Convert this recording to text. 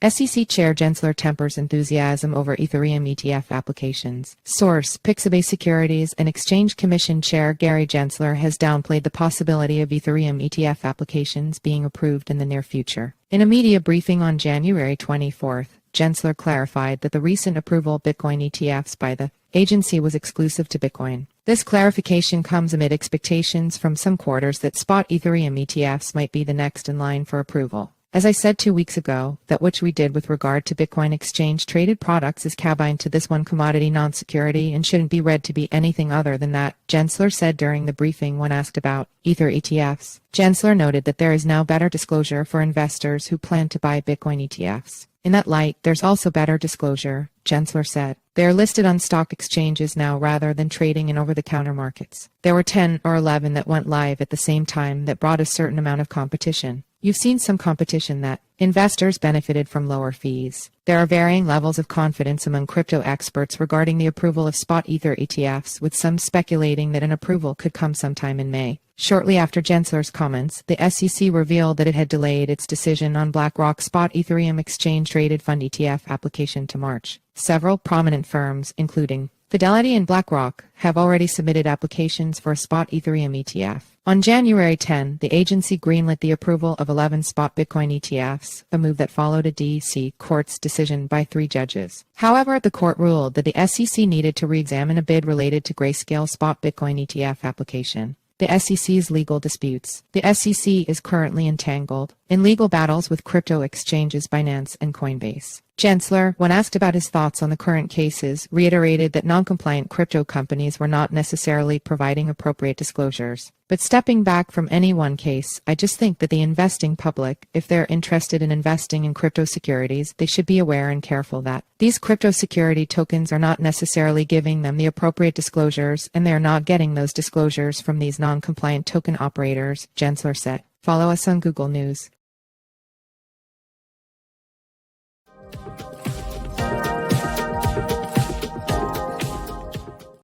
SEC Chair Gensler tempers enthusiasm over Ethereum ETF applications. Source: Pixabay Securities. And Exchange Commission Chair Gary Gensler has downplayed the possibility of Ethereum ETF applications being approved in the near future. In a media briefing on January 24, Gensler clarified that the recent approval of Bitcoin ETFs by the agency was exclusive to Bitcoin. This clarification comes amid expectations from some quarters that spot Ethereum ETFs might be the next in line for approval. As I said 2 weeks ago, that which we did with regard to Bitcoin exchange-traded products is cabined to this one commodity non-security and shouldn't be read to be anything other than that, Gensler said during the briefing when asked about Ether ETFs. Gensler noted that there is now better disclosure for investors who plan to buy Bitcoin ETFs. In that light, there's also better disclosure, Gensler said. They are listed on stock exchanges now rather than trading in over-the-counter markets. There were 10 or 11 that went live at the same time that brought a certain amount of competition. You've seen some competition that investors benefited from lower fees. There are varying levels of confidence among crypto experts regarding the approval of spot Ether ETFs, with some speculating that an approval could come sometime in May. Shortly after Gensler's comments, the SEC revealed that it had delayed its decision on BlackRock's spot Ethereum exchange-traded fund ETF application to March. Several prominent firms, including Fidelity and BlackRock, have already submitted applications for a spot Ethereum ETF. On January 10, the agency greenlit the approval of 11 spot Bitcoin ETFs, a move that followed a D.C. court's decision by 3 judges. However, the court ruled that the SEC needed to re-examine a bid related to Grayscale's spot Bitcoin ETF application. The SEC's legal disputes. The SEC is currently entangled in legal battles with crypto exchanges Binance and Coinbase. Gensler, when asked about his thoughts on the current cases, reiterated that non-compliant crypto companies were not necessarily providing appropriate disclosures. But stepping back from any one case, I just think that the investing public, if they're interested in investing in crypto securities, they should be aware and careful that these crypto security tokens are not necessarily giving them the appropriate disclosures, and they are not getting those disclosures from these non-compliant token operators, Gensler said. Follow us on Google News.